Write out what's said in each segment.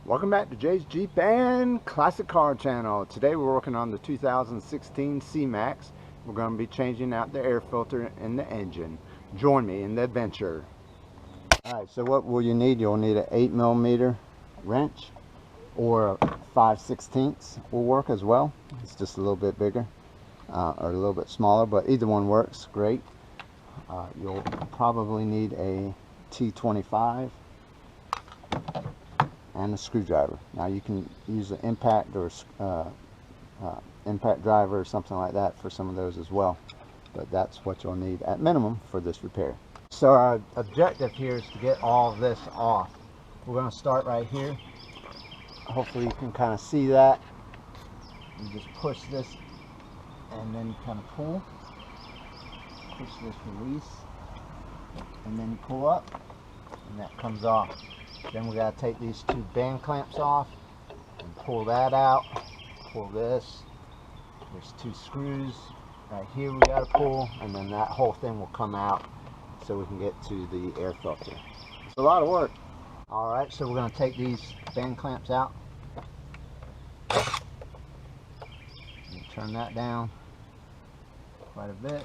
Welcome back to Jay's Jeep and Classic Car Channel. Today we're working on the 2016 C-Max. We're going to be changing out the air filter in the engine. Join me in the adventure. Alright, so what will you need? You'll need an 8mm wrench, or a 5/16 will work as well. It's just a little bit bigger or a little bit smaller, but either one works great. You'll probably need a T25 and a screwdriver. Now you can use an impact or impact driver or something like that for some of those as well, but that's what you'll need at minimum for this repair. So our objective here is to get all of this off. We're going to start right here. Hopefully you can kind of see that. You just push this and then you kind of pull, push this release, and then you pull up and that comes off. Then we got to take these two band clamps off and pull that out. Pull this. There's two screws right here we got to pull, and then that whole thing will come out so we can get to the air filter. It's a lot of work. Alright, so we're going to take these band clamps out. And turn that down quite a bit.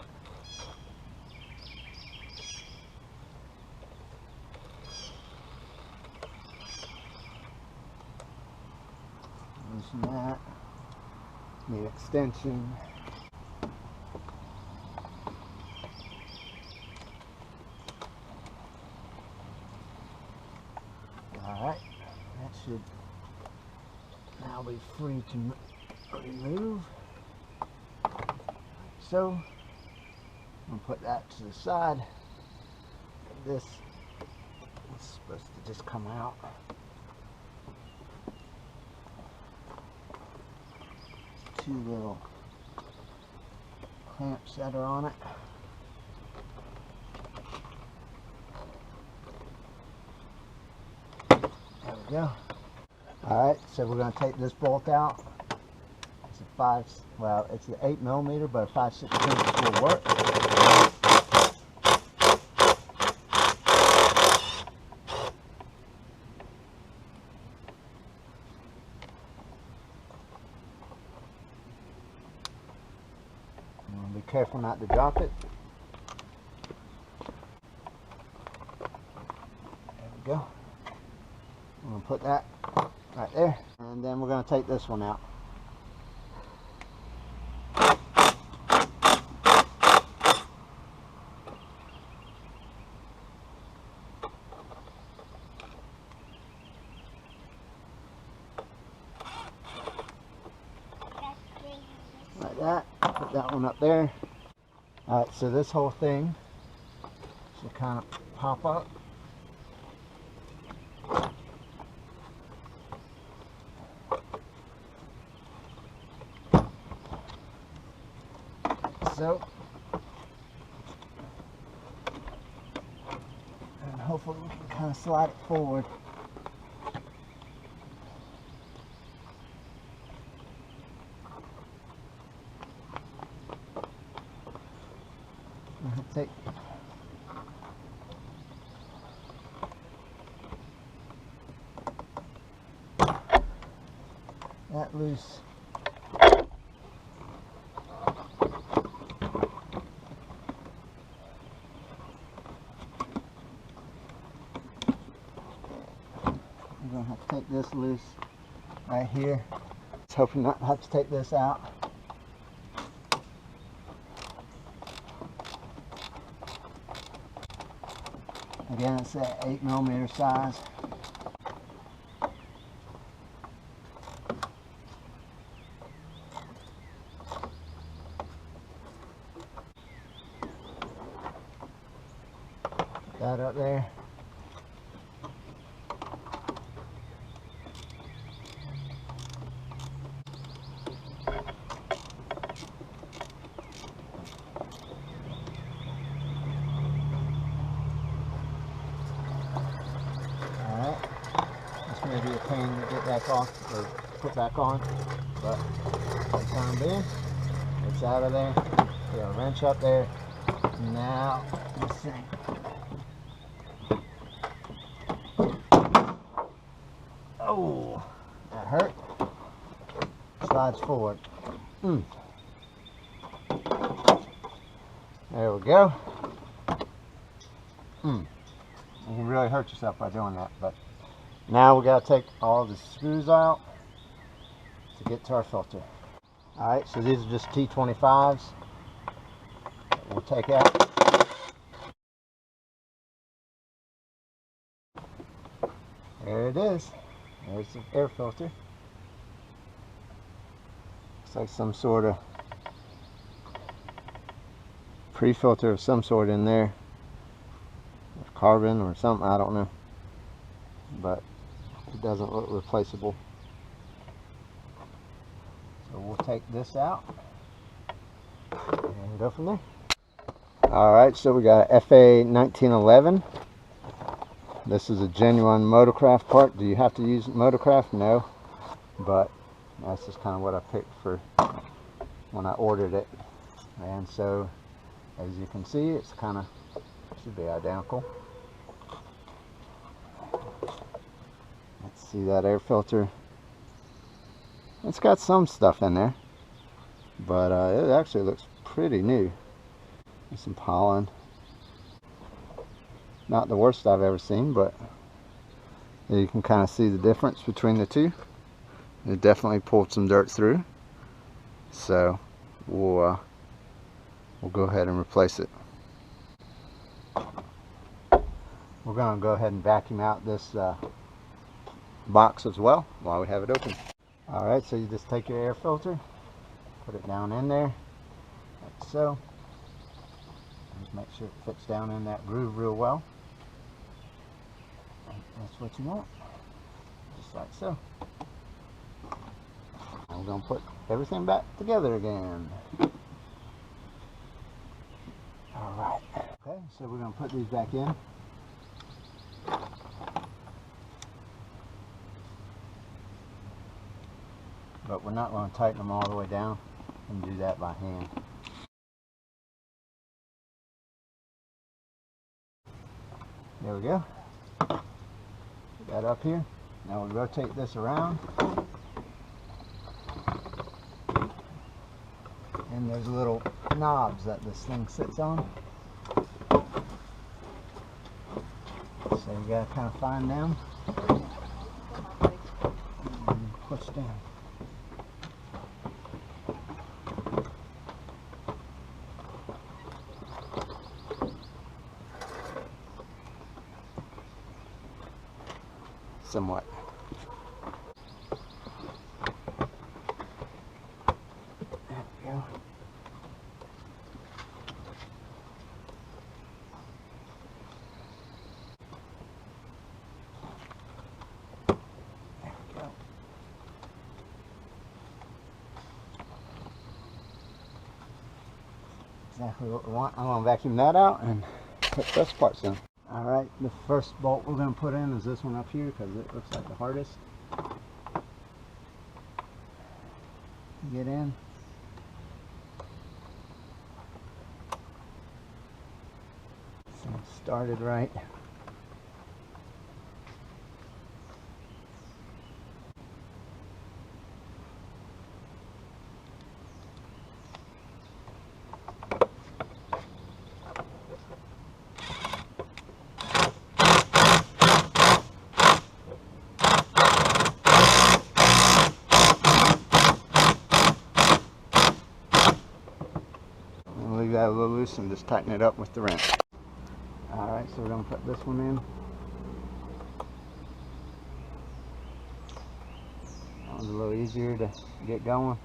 Loosen that. Need extension. Alright, that should now be free to remove. So, I'm going to put that to the side. This is supposed to just come out. Two little clamps that are on it. There we go. Alright, so we're going to take this bolt out. It's a it's an 8mm, but a 5/16 will work. Be careful not to drop it. There we go. I'm going to put that right there, and then we're going to take this one out. Like that. Put that one up there. Alright, so this whole thing should kind of pop up. So, and hopefully we can kind of slide it forward. Take that loose. I'm going to have to take this loose right here. Just hoping not to have to take this out. Again, it's that 8mm size. Put that up there. Maybe a pain to get back off or put back on, but for the time being, it's out of there. Put a wrench up there. Now, let's see. Oh, that hurt. Slides forward. There we go. You can really hurt yourself by doing that, but now we got to take all the screws out to get to our filter. Alright, so these are just T25s that we'll take out. There it is. There's the air filter. Looks like some sort of pre-filter of some sort in there. Carbon or something, I don't know. But it doesn't look replaceable. So we'll take this out and go from there. Alright, so we got a FA 1911. This is a genuine Motorcraft part. Do you have to use Motorcraft? No. But that's just kind of what I picked for when I ordered it. And so, as you can see, it's kind of, should be identical. Let's see that air filter. It's got some stuff in there, but it actually looks pretty new. There's some pollen. Not the worst I've ever seen, but you can kind of see the difference between the two. It definitely pulled some dirt through, so we'll go ahead and replace it. We're going to go ahead and vacuum out this box as well while we have it open. Alright, so you just take your air filter, put it down in there, like so. Just make sure it fits down in that groove real well. That's what you want, just like so. And we're going to put everything back together again. Alright, okay, so we're going to put these back in. But we're not going to tighten them all the way down and do that by hand. There we go. Put that up here. Now we'll rotate this around. And there's little knobs that this thing sits on. So you gotta kind of find them and push down. Somewhat. There we go. There we go. Exactly what we want. I'm going to vacuum that out and put those parts in. Alright, the first bolt we're going to put in is this one up here because it looks like the hardest to get in. So started right. Leave that a little loose and just tighten it up with the wrench. Alright, so we're going to put this one in. That one's a little easier to get going.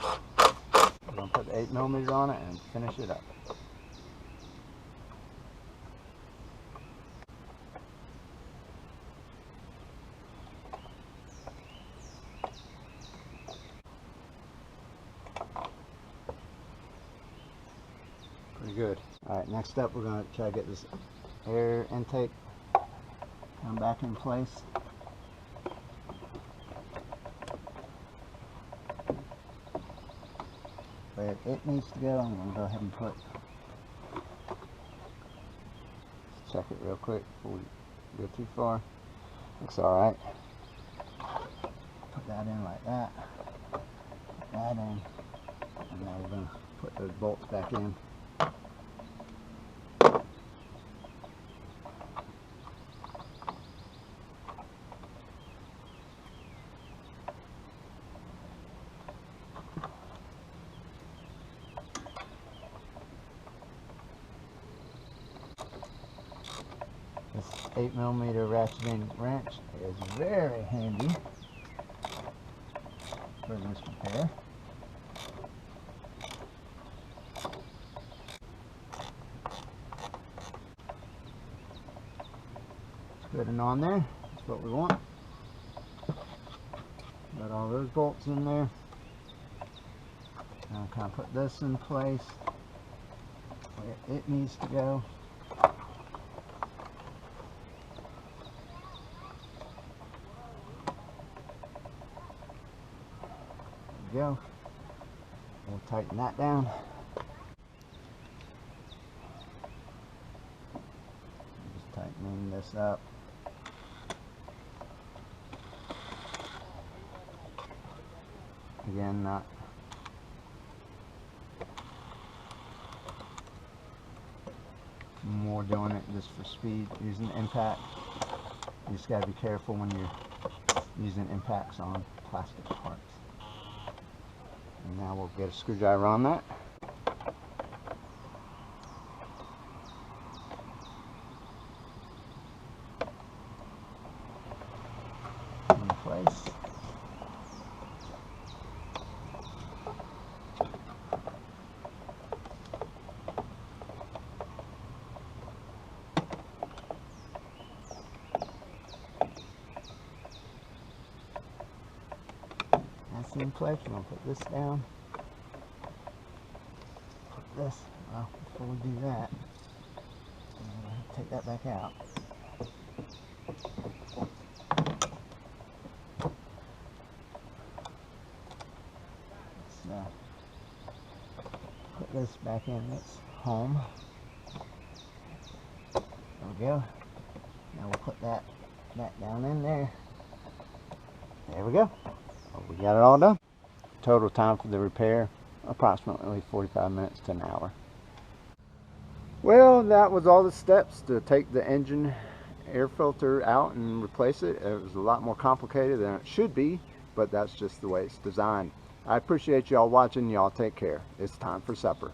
We're going to put the 8mm on it and finish it up. Good. Alright, next up we're going to try to get this air intake come back in place. Where it needs to go, I'm going to go ahead and put, check it real quick before we Go too far. Looks alright. Put that in like that. Put that in. And now we're going to put those bolts back in. This 8mm ratcheting wrench is very handy for this repair. It's good and on there. That's what we want. Got all those bolts in there. Now kind of put this in place where it needs to go. Go. We'll tighten that down. Just tightening this up. Again, not more doing it just for speed, using impact. You just got to be careful when you're using impacts on plastic parts. And now we'll get a screwdriver on that. In place. That's in place. We're going to put this down. Put this, well, before we do that, I'm going to take that back out. Let's put this back in its home. There we go. Now we'll put that down in there. There we go. We got it all done. Total time for the repair, approximately 45 minutes to an hour. Well, that was all the steps to take the engine air filter out and replace it. It was a lot more complicated than it should be, but that's just the way it's designed. I appreciate y'all watching. Y'all take care. It's time for supper.